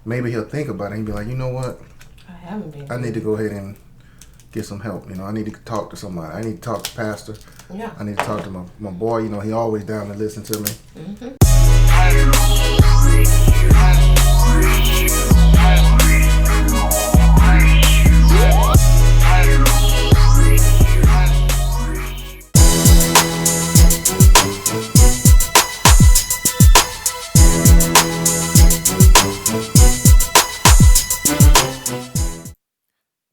maybe he'll think about it and be like, you know what? I haven't been. I need to go ahead and get some help. I need to talk to somebody. I need to talk to Pastor. Yeah. I need to talk to my boy. He always down to listen to me. Mm-hmm.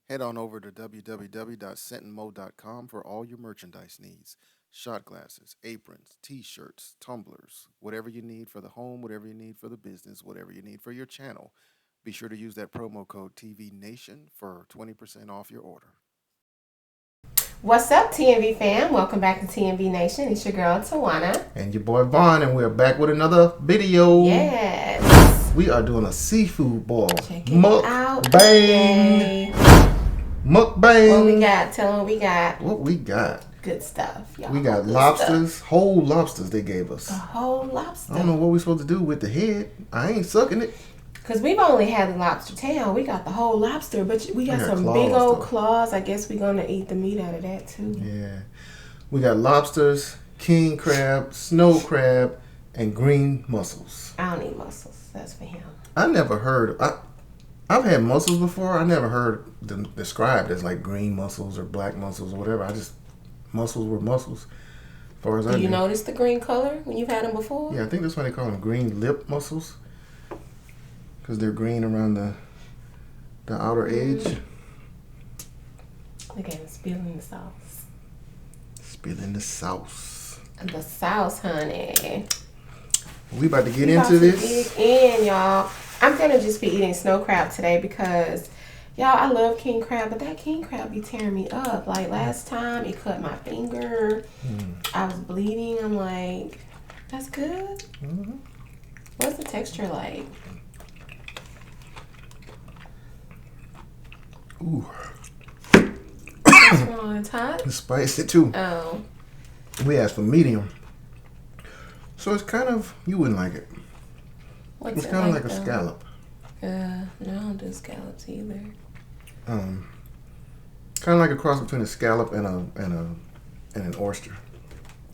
Head on over to www.sentinmo.com for all your merchandise needs. Shot glasses, aprons, t-shirts, tumblers, whatever you need for the home, whatever you need for the business, whatever you need for your channel. Be sure to use that promo code TV Nation for 20% off your order. What's up, T&V fam? Welcome back to T&V Nation. It's your girl, Tawana. And your boy, Vaughn, and we're back with another video. Yes. We are doing a seafood boil. Check it out. Mukbang. Mukbang. What we got? Tell them what we got. What we got? Good stuff, y'all. We got lobsters, whole lobsters they gave us. A whole lobster. I don't know what we're supposed to do with the head. I ain't sucking it. Because we've only had the lobster tail. We got the whole lobster, but we got some claws, big old though. claws. I guess we're going to eat the meat out of that, too. Yeah. We got lobsters, king crab, snow crab, and green mussels. I don't eat mussels. That's for him. I never heard... I've had mussels before. I never heard them described as like green mussels or black mussels or whatever. Mussels were mussels. As far as I Do you knew. notice the green color when you've had them before? Yeah, I think that's why they call them green lip mussels. Because they're green around the outer edge. Look at him spilling the sauce. Spilling the sauce. The sauce, honey. We about to get into this. Dig in, y'all. I'm going to just be eating snow crab today because, y'all, I love king crab, but that king crab be tearing me up. Like, last time, it cut my finger. I was bleeding. I'm like, that's good? Mm-hmm. What's the texture like? Ooh. What's wrong? It's hot? It's spicy, too. Oh. We asked for medium. So it's kind of, you wouldn't like it. What's It's it kind of like a though? scallop. No, I don't do scallops either. Kind of like a cross between a scallop and an oyster.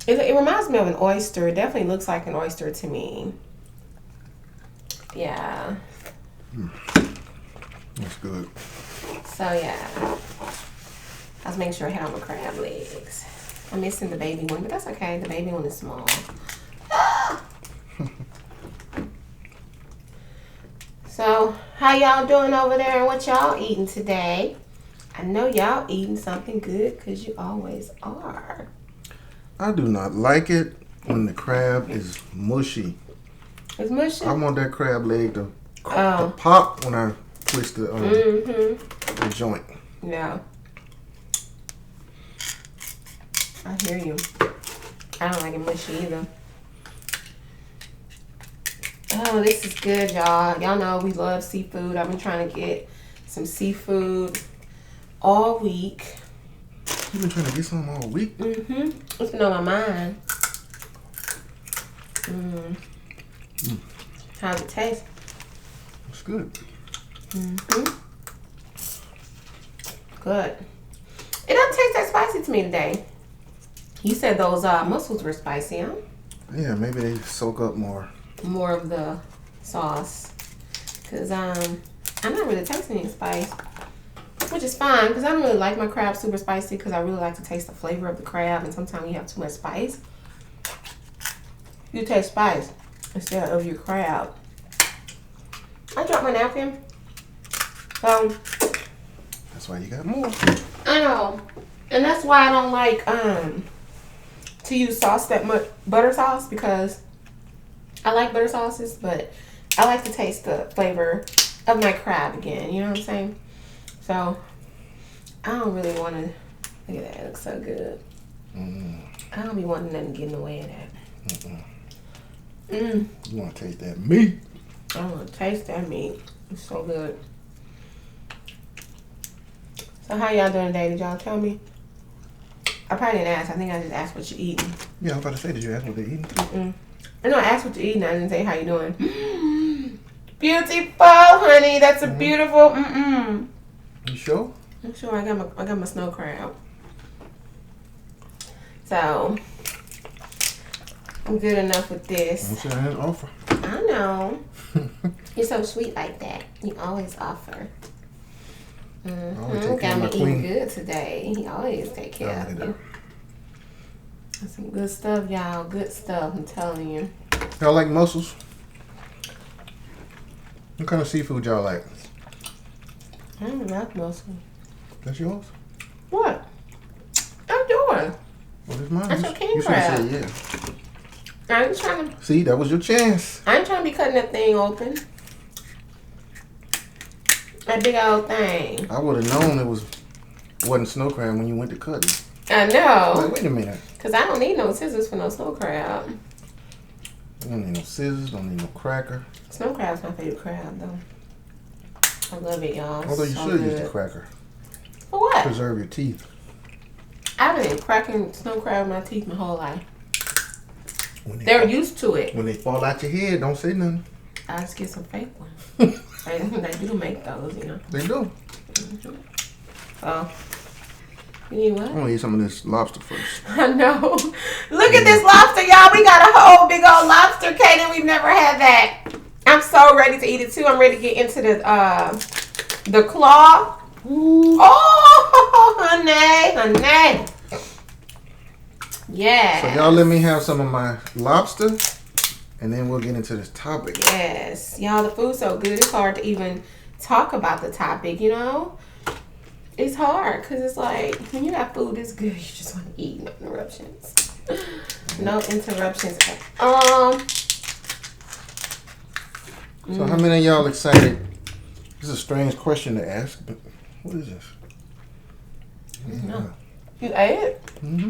It reminds me of an oyster. It definitely looks like an oyster to me. Yeah. That's good. So yeah, I was making sure I had all my crab legs. I'm missing the baby one, but that's okay. The baby one is small. So, how y'all doing over there and what y'all eating today? I know y'all eating something good because you always are. I do not like it when the crab is mushy. It's mushy? I want that crab leg to pop when I twist the joint. Yeah. I hear you. I don't like it mushy either. Oh, this is good, y'all. Y'all know we love seafood. I've been trying to get some seafood all week. You've been trying to get some all week? Mm-hmm. It's been on my mind. How's it taste? It's good. Good. It doesn't taste that spicy to me today. You said those mussels were spicy, huh? Yeah, maybe they soak up more. More of the sauce. Because I'm not really tasting any spice. Which is fine, because I don't really like my crab super spicy because I really like to taste the flavor of the crab, and sometimes you have too much spice. You taste spice instead of your crab. I dropped my napkin. So That's why you got more. I know. And that's why I don't like to use sauce that much, butter sauce, because I like butter sauces, but I like to taste the flavor of my crab again. You know what I'm saying? So I don't really want to. Look at that. It looks so good. I don't be wanting nothing to get in the way of that. You want to taste that meat? I want to taste that meat. It's so good. So how y'all doing today? Did y'all tell me? I probably didn't ask. I think I just asked what you're eating. Yeah, I was about to say, did you ask what they're eating? I know I asked what you're eating. I didn't say how you doing. Beautiful, honey. That's a beautiful. You sure? I'm sure I got my snow crab. So I'm good enough with this. I'm saying I didn't offer. I know. You're so sweet like that. You always offer. Always take care Got of me my queen. eating good today. He always take care of you. That's some good stuff, y'all. Good stuff, I'm telling you. Y'all like mussels? What kind of seafood y'all like? I don't like mussels. That's yours? What? I'm yours. Well, it's mine. That's your king You should have crab. said yeah. I ain't trying to. See, that was your chance. I ain't trying to be cutting that thing open. That big old thing. I would have known wasn't snow crab when you went to cut it. I know. Like, wait a minute. Cause I don't need no scissors for no snow crab. You don't need no scissors. Don't need no cracker. Snow crab's my favorite crab, though. I love it, y'all. Although you So should use good. the cracker. For what? Preserve your teeth. I've been cracking snow crab in my teeth my whole life. They're used to it. When they fall out your head, don't say nothing. I just get some fake ones. They do make those, you know. They do. Oh. You need what? I'm gonna eat some of this lobster first. I know. Look at this lobster, y'all. We got a whole big old lobster, Kaden. We've never had that. I'm so ready to eat it too. I'm ready to get into the claw. Ooh. Oh, honey. Yeah. So y'all let me have some of my lobster, and then we'll get into this topic. Yes. Y'all, the food's so good. It's hard to even talk about the topic, you know? It's hard because it's like when you got food this good, you just want to eat. No interruptions. No interruptions. So how many of y'all excited? This is a strange question to ask, but what is this? No. You ate it? Mm-hmm.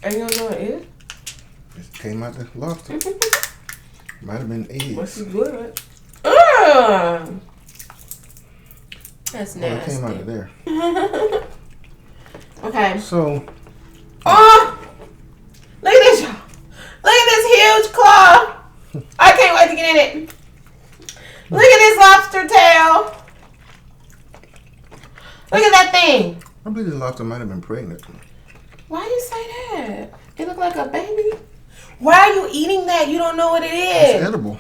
And you don't know what it is? It came out the lobster. Might have been eggs. What's good? Ugh. That's Oh, it nasty. came out of there. Okay. So, Oh! Look at this, y'all. Look at this huge claw. I can't wait to get in it. Look at this lobster tail. Look at that thing. I believe the lobster might have been pregnant. Why do you say that? It look like a baby. Why are you eating that? You don't know what it It's is. edible.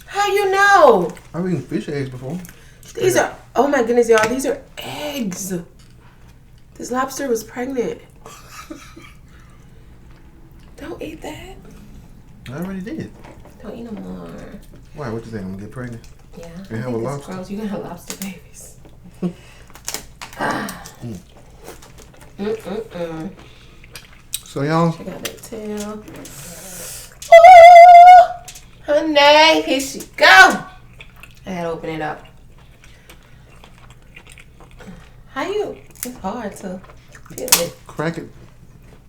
How you know? I've eaten fish eggs before. These are, oh my goodness, y'all. These are eggs. This lobster was pregnant. Don't eat that. I already did. Don't eat no more. Why? What you think? I'm gonna get pregnant? Yeah. And have a lobster? Gross. You got lobster babies. So y'all, Check out that tail. Ooh, honey, here she go. I gotta open it up. How you? It's hard to peel it. crack it.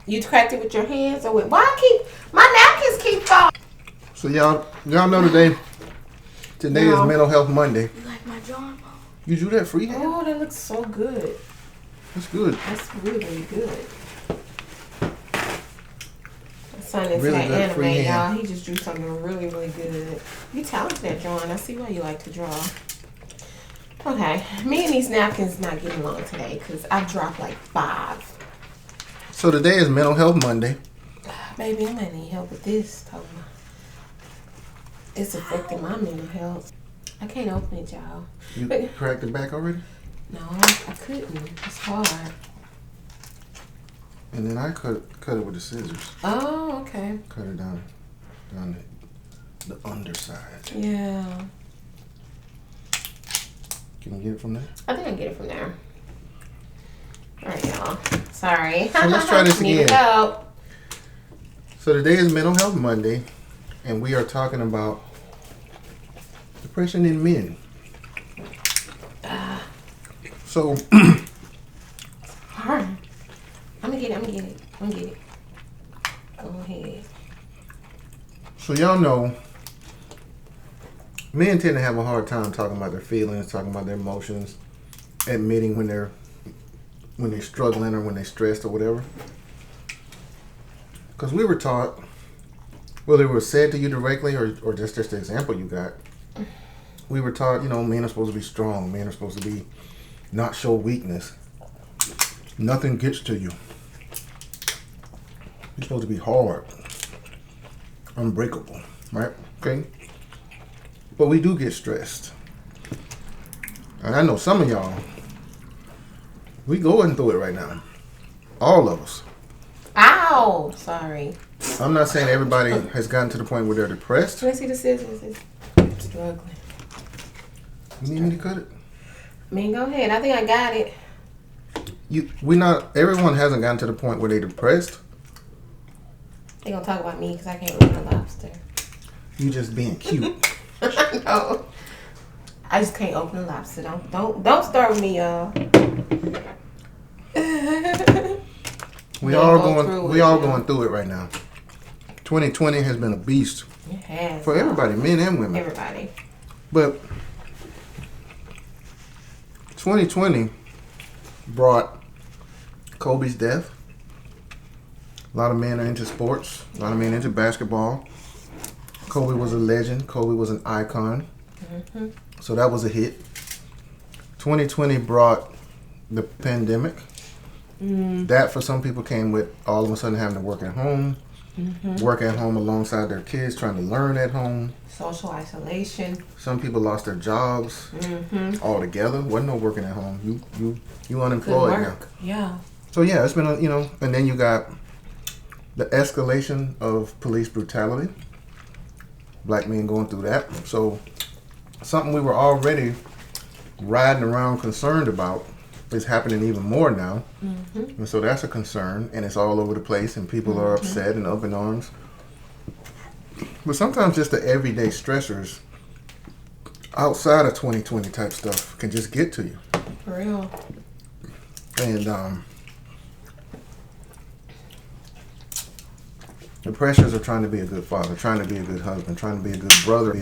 You cracked it with your hands or with? Why my napkins keep falling? So y'all know today is Mental Health Monday. You like my drawing? You drew that freehand? Oh, that looks so good. That's good. That's really, really good. My son is Really that good anime, freehand. y'all. He just drew something really, really good. You talented at drawing. I see why you like to draw. Okay, me and these napkins not getting along today because I dropped like 5. So today is Mental Health Monday. Baby, I might need help with this. Talking about it's affecting my mental health. I can't open it, y'all. You But- cracked it back already? No, I couldn't. It's hard. And then I cut it with the scissors. Oh, okay. Cut it down the underside. Yeah. Can you get it from there? I think I get it from there. All right, y'all. Sorry. So let's try this Need again. help. So today is Mental Health Monday, and we are talking about depression in men. So Hard. I'm gonna get it. Go ahead. So y'all know, men tend to have a hard time talking about their feelings, talking about their emotions, admitting when they're struggling or when they're stressed or whatever. Because we were taught, whether it was said to you directly or just the example you got, we were taught, men are supposed to be strong. Men are supposed to be not show weakness. Nothing gets to you. You're supposed to be hard, unbreakable, right? Okay? But we do get stressed. And I know some of y'all, we going through it right now. All of us. Ow! Sorry. I'm not saying everybody has gotten to the point where they're depressed. Can I see the scissors? It's struggling. You need me to cut it? Go ahead. I think I got it. Everyone hasn't gotten to the point where they're depressed. They gonna talk about me because I can't open a lobster. You just being cute. No. I just can't open a lobster. Don't start with me, y'all. We all going through it right now. 2020 has been a beast. It has. For everybody, men and women. Everybody. But 2020 brought Kobe's death. A lot of men are into sports. A lot of men into basketball. Kobe was a legend. Kobe was an icon. Mm-hmm. So that was a hit. 2020 brought the pandemic. That for some people came with all of a sudden having to work at home. Work at home alongside their kids, trying to learn at home. Social isolation. Some people lost their jobs altogether. Wasn't no working at home. You unemployed now. Yeah. So yeah, it's been and then you got the escalation of police brutality. Black men going through that. So something we were already riding around concerned about is happening even more now. And so that's a concern, and it's all over the place, and people are upset and up in arms. But sometimes just the everyday stressors outside of 2020 type stuff can just get to you. For real. And the pressures of trying to be a good father, trying to be a good husband, trying to be a good brother,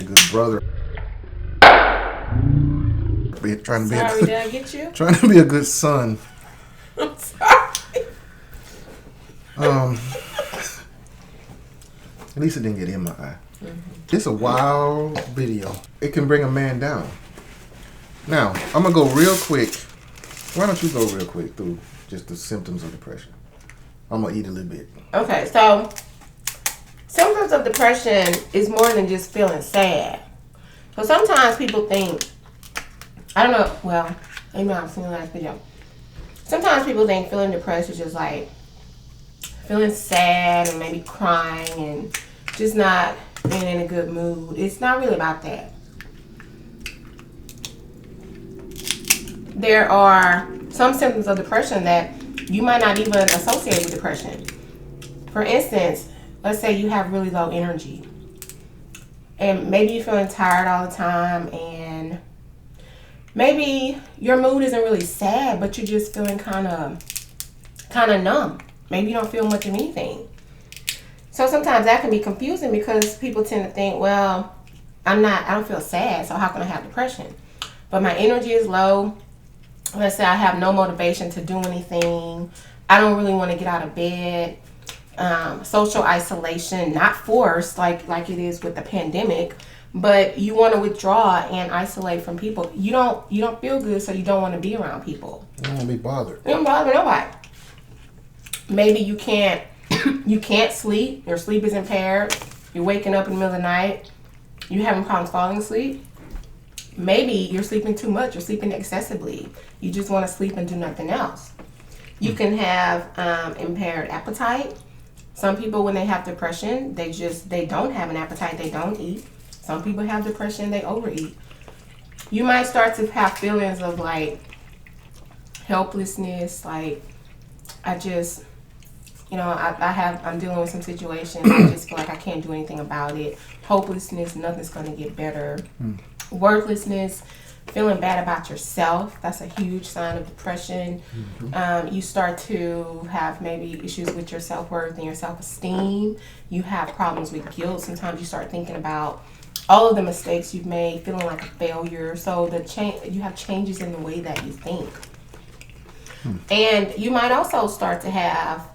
Did I get you? Trying to be a good son. I'm sorry. At least it didn't get in my eye. It's a wild video. It can bring a man down. Now, I'm going to go real quick. Why don't you go real quick through just the symptoms of depression? I'm going to eat a little bit. Okay, so symptoms of depression is more than just feeling sad. So sometimes people think, I don't know, well, maybe I've seen the last video. Sometimes people think feeling depressed is just like feeling sad and maybe crying and just not being in a good mood. It's not really about that. There are some symptoms of depression that you might not even associate with depression. For instance, let's say you have really low energy and maybe you're feeling tired all the time, and maybe your mood isn't really sad, but you're just feeling kind of numb. Maybe you don't feel much of anything. So sometimes that can be confusing because people tend to think, well, I don't feel sad, so how can I have depression? But my energy is low. Let's say I have no motivation to do anything. I don't really want to get out of bed. Social isolation, not forced like it is with the pandemic, but you want to withdraw and isolate from people. You don't feel good, so you don't want to be around people. You don't want to be bothered. You don't bother nobody. Maybe you can't sleep. Your sleep is impaired. You're waking up in the middle of the night. You're having problems falling asleep. Maybe you're sleeping too much. You're sleeping excessively. You just want to sleep and do nothing else. You can have impaired appetite. Some people, when they have depression, they don't have an appetite. They don't eat. Some people have depression, they overeat. You might start to have feelings of like helplessness, like I'm dealing with some situations. I just feel like I can't do anything about it. Hopelessness, nothing's going to get better. Worthlessness, feeling bad about yourself. That's a huge sign of depression. You start to have maybe issues with your self-worth and your self-esteem. You have problems with guilt. Sometimes you start thinking about all of the mistakes you've made, feeling like a failure. So you have changes in the way that you think. And you might also start to have,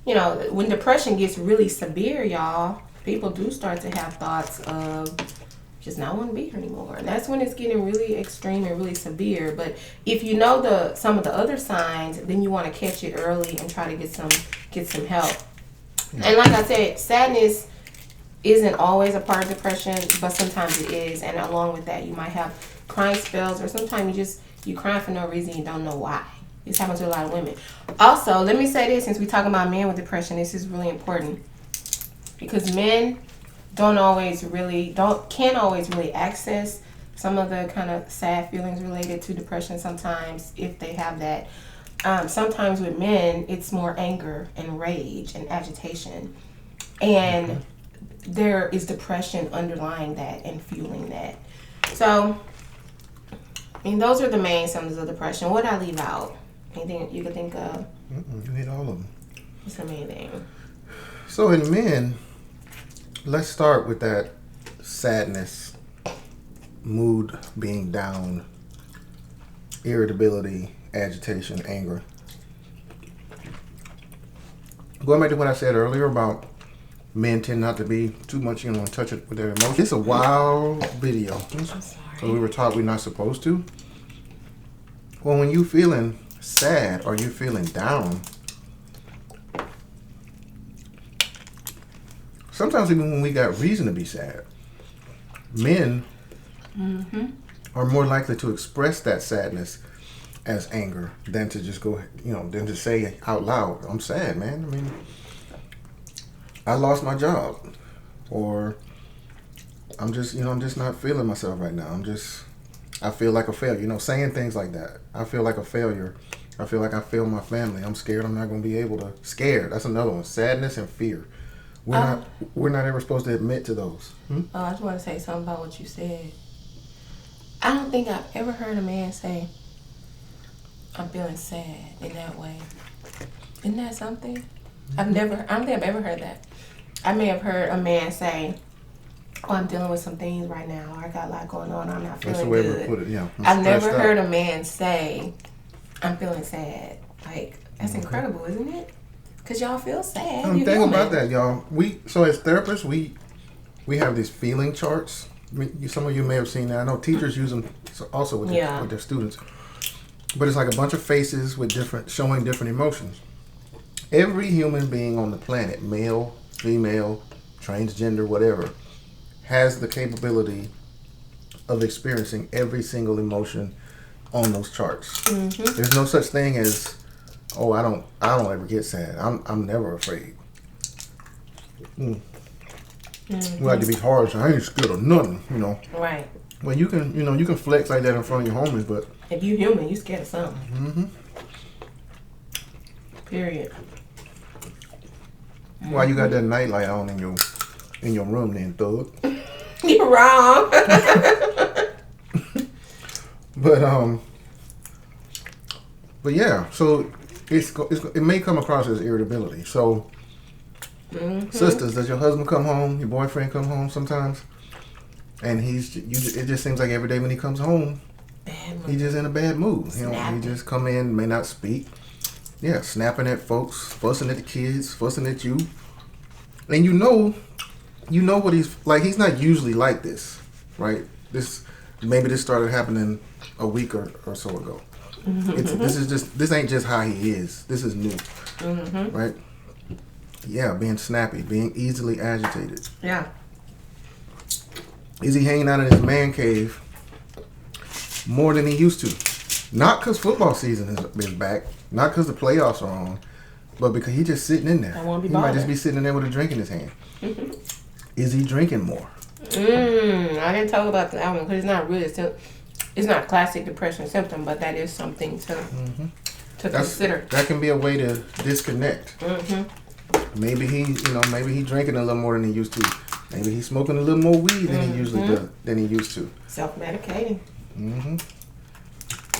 when depression gets really severe, y'all, people do start to have thoughts of just not want to be here anymore. And that's when it's getting really extreme and really severe. But if you know some of the other signs, then you want to catch it early and try to get some help. Yeah. And like I said, sadness isn't always a part of depression, but sometimes it is. And along with that, you might have crying spells, or sometimes you crying for no reason, you don't know why. This happens to a lot of women. Also, let me say this, since we're talking about men with depression, this is really important, because men can't always really access some of the kind of sad feelings related to depression sometimes, if they have that. Sometimes with men, it's more anger and rage and agitation. And there is depression underlying that and fueling that. So, I mean, those are the main symptoms of depression. What did I leave out? Anything you could think of? You hit all of them. What's the main thing? So in men, let's start with that sadness, mood being down, irritability, agitation, anger. Going back to what I said earlier about men tend not to be too much, in touch with their emotions. It's a wild video. I'm sorry. So we were taught we're not supposed to. Well, when you feeling sad or you feeling down, sometimes even when we got reason to be sad, men are more likely to express that sadness as anger than to just go, than to say out loud, I'm sad, man. I mean, I lost my job, or I'm just not feeling myself right now. I feel like a failure. Saying things like that. I feel like a failure. I feel like I failed my family. I'm scared I'm not going to be able to. Scared. That's another one. Sadness and fear. We're not ever supposed to admit to those. I just want to say something about what you said. I don't think I've ever heard a man say, I'm feeling sad in that way. Isn't that something? I don't think I've ever heard that. I may have heard a man say, oh, I'm dealing with some things right now, or I got a lot going on, I'm not feeling good. That's the way we put it, yeah. I've never heard a man say, I'm feeling sad. Like, that's incredible, isn't it? Because y'all feel sad. Think about that, y'all. So as therapists, we have these feeling charts. Some of you may have seen that. I know teachers use them also with their students. But it's like a bunch of faces with showing different emotions. Every human being on the planet, male, female, transgender, whatever, has the capability of experiencing every single emotion on those charts. There's no such thing as, oh, I don't ever get sad. I'm never afraid. We like to be harsh. I ain't scared of nothing, Right. Well, you can flex like that in front of your homies, but if you human, you scared of something. Period. Why you got that nightlight on in your room then, thug? You're wrong. But yeah, so it may come across as irritability. So, sisters, does your husband come home? Your boyfriend come home sometimes? And it just seems like every day when he comes home, he's just in a bad mood. He just come in, may not speak. Yeah, snapping at folks, fussing at the kids, fussing at you. And you know what he's like. He's not usually like this, right? This started happening a week or so ago. This ain't just how he is. This is new, right? Yeah, being snappy, being easily agitated. Yeah. Is he hanging out in his man cave more than he used to? Not because football season is back, not because the playoffs are on, but because he's just sitting in there. He might just be sitting in there with a drink in his hand. Is he drinking more? I didn't talk about that one because it's not really it's not a classic depression symptom, but that is something to consider. That can be a way to disconnect. Maybe he drinking a little more than he used to. Maybe he's smoking a little more weed than he usually does, than he used to. Self-medicating.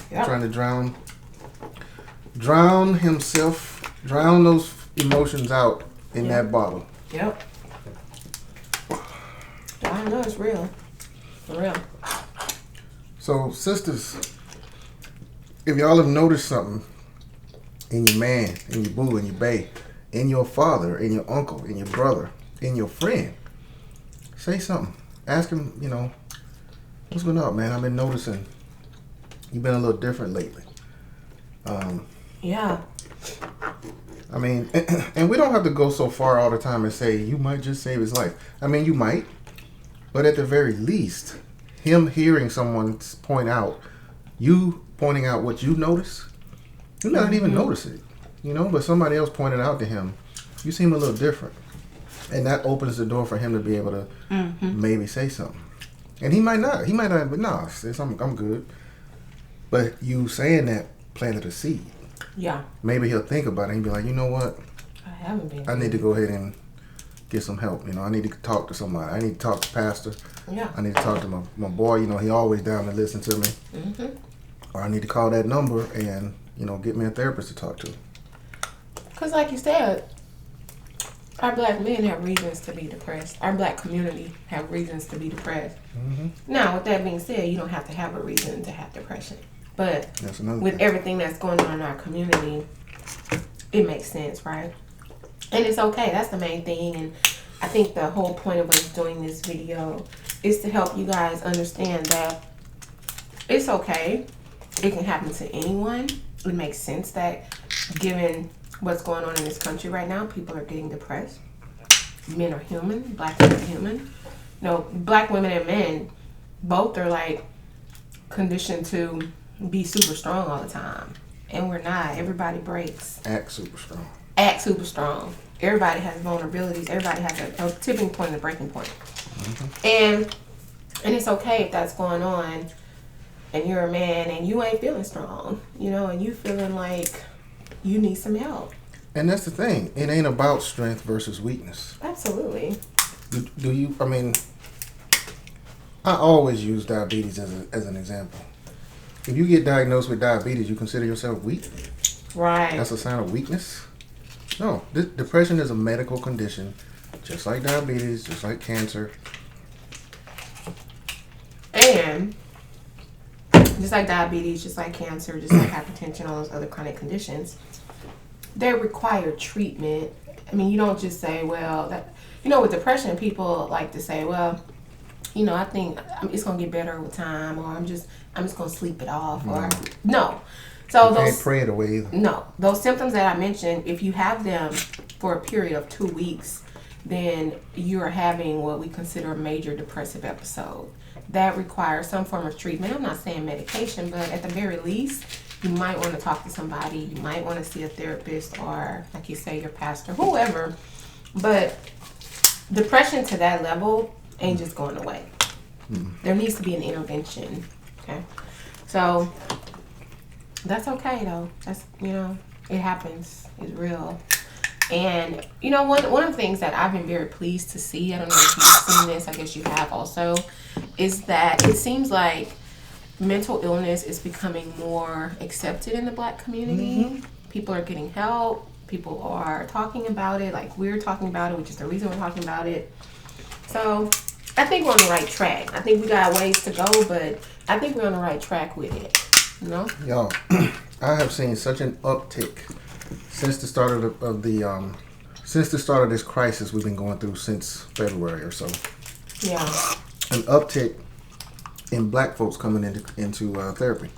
Yep. Trying to drown himself, drown those emotions out in that bottle. Yep. I know it's real. For real. So, sisters, if y'all have noticed something in your man, in your boo, in your bae, in your father, in your uncle, in your brother, in your friend, say something. Ask him, What's going on, man? I've been noticing you've been a little different lately. Yeah. I mean, and we don't have to go so far all the time and say you might just save his life. I mean, you might, but at the very least, him hearing someone point out, you pointing out what you notice, you not even notice it, but somebody else pointed out to him, you seem a little different. And that opens the door for him to be able to maybe say something. And he might not, but nah, sis, I'm good. But you saying that planted a seed. Yeah. Maybe he'll think about it and be like, you know what? I haven't been. I need to go ahead and get some help. I need to talk to somebody. I need to talk to Pastor. Yeah. I need to talk to my boy. He always down to listen to me. Or I need to call that number and, get me a therapist to talk to. Because like you said, our black men have reasons to be depressed. Our black community have reasons to be depressed. Now, with that being said, you don't have to have a reason to have depression. But with everything that's going on in our community, it makes sense, right? And it's okay. That's the main thing. And I think the whole point of us doing this video is to help you guys understand that it's okay. It can happen to anyone. It makes sense that given what's going on in this country right now, people are getting depressed. Men are human. Black men are human. Black women and men, both are like conditioned to be super strong all the time. And we're not. Everybody breaks. Act super strong. Everybody has vulnerabilities. Everybody has a tipping point and a breaking point. And it's okay if that's going on and you're a man and you ain't feeling strong, and you feeling like you need some help. And that's the thing. It ain't about strength versus weakness. Absolutely. Do you, I always use diabetes as an example. If you get diagnosed with diabetes, you consider yourself weak? Right. That's a sign of weakness? No. Depression is a medical condition, just like diabetes, just like cancer. And just like diabetes, just like cancer, just like hypertension, all those other chronic conditions, they require treatment. You don't just say, well, with depression, people like to say, well, I think it's gonna get better with time, or I'm just gonna sleep it off, or no. So you can't pray it away either. No, those symptoms that I mentioned, if you have them for a period of 2 weeks, then you're having what we consider a major depressive episode. That requires some form of treatment. I'm not saying medication, but at the very least, you might want to talk to somebody. You might want to see a therapist, or like you say, your pastor, whoever. But depression to that level ain't just going away. There needs to be an intervention. Okay, so that's okay though. That's it happens. It's real. And one of the things that I've been very pleased to see, I don't know if you've seen this, I guess you have also, is that it seems like mental illness is becoming more accepted in the black community. People are getting help. People are talking about it, like we're talking about it, which is the reason we're talking about it. So I think we're on the right track. I think we got ways to go, but I think we're on the right track with it. Y'all, I have seen such an uptick since the start of this crisis we've been going through since February or so. Yeah. An uptick in black folks coming into therapy.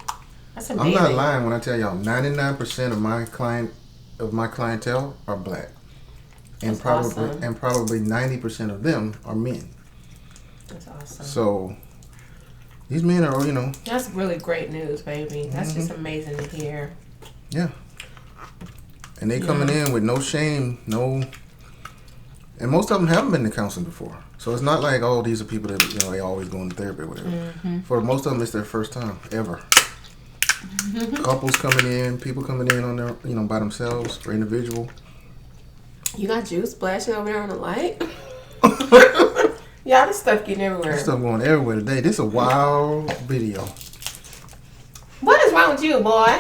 That's amazing. I'm not lying when I tell y'all 99% of my clientele are black. And probably 90% of them are men. That's awesome. So these men are, That's really great news, baby. That's just amazing to hear. Yeah. And they coming in with no shame, and most of them haven't been to counseling before. So it's not like, oh, these are people that, they always go into therapy or whatever. For most of them, it's their first time ever. Couples coming in, people coming in on their, by themselves or individual. You got juice splashing over there on the light? Y'all, this stuff getting everywhere. This stuff going everywhere today. This is a wild video. What is wrong with you, boy?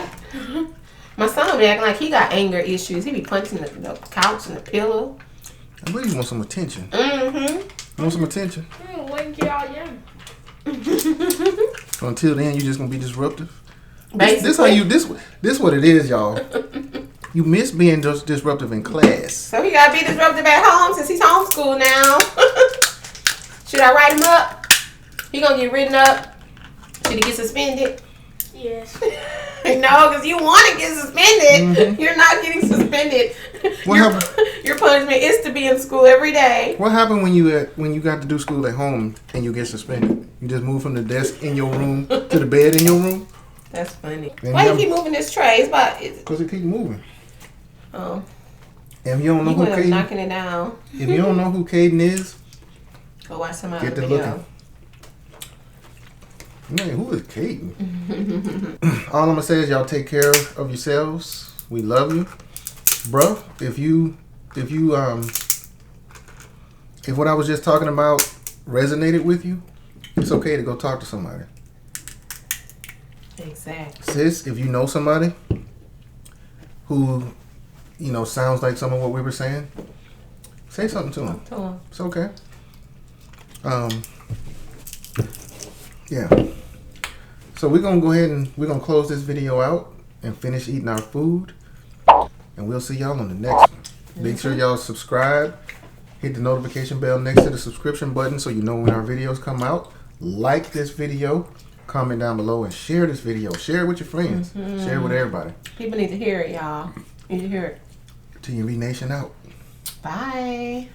My son be acting like he got anger issues. He be punching the couch and the pillow. I believe you want some attention. You want some attention? Like y'all, yeah. So until then, you just gonna be disruptive. Basically. This what it is, y'all. You miss being disruptive in class. So he gotta be disruptive at home since he's homeschooled now. Should I write him up? He gonna get written up. Should he get suspended? Yes. No, because you want to get suspended. You're not getting suspended. Your punishment is to be in school every day. What happened when you got to do school at home and you get suspended? You just move from the desk in your room to the bed in your room? That's funny. And Why you keep moving this tray? Because it keep moving. Oh. And if you don't know who Caden, knocking it down. If you don't know who Caden is, go watch some get other to video. looking. Man, who is Caden? All I'm gonna say is y'all take care of yourselves. We love you, bro. If what I was just talking about resonated with you, it's okay to go talk to somebody. Exactly. Sis, if you know somebody who, sounds like some of what we were saying, say something to them. Tell them. It's okay. Yeah. So we're gonna go ahead and we're gonna close this video out and finish eating our food, and we'll see y'all on the next one. Make sure y'all subscribe, hit the notification bell next to the subscription button so you know when our videos come out. Like this video, comment down below, and share this video. Share it with your friends. Share it with everybody. People need to hear it, y'all. Need to hear it. T&V Nation out. Bye.